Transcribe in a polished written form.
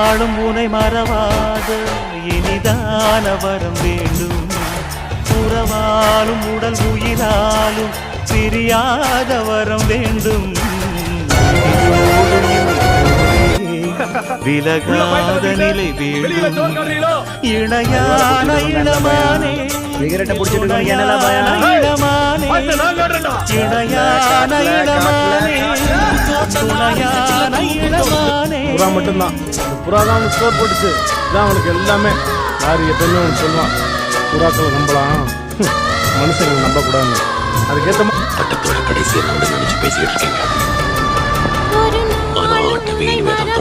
நாளும் உனை மறவாத இனிதான வரம் வேண்டும். உறவாலும் உடல் உயிராலும் பிரியாத வரம் வேண்டும். விலகாத நிலை வேண்டும். இணையான இளமானே புறா மட்டும்தான் புறா தான் அவனுக்கு ஸ்கோர் போட்டுச்சு. இதான் அவனுக்கு எல்லாமே. யார் எப்பவுமே அவனுக்கு சொல்லுவான் புறாக்களை நம்பலாம், மனுஷங்களை நம்பக்கூடாது. அதுக்கேற்ற பட்டத்தோட கடைசியை நினைச்சு பேசிட்டு இருக்கீங்க. ஆனா ஆட்ட வீடு வேதம்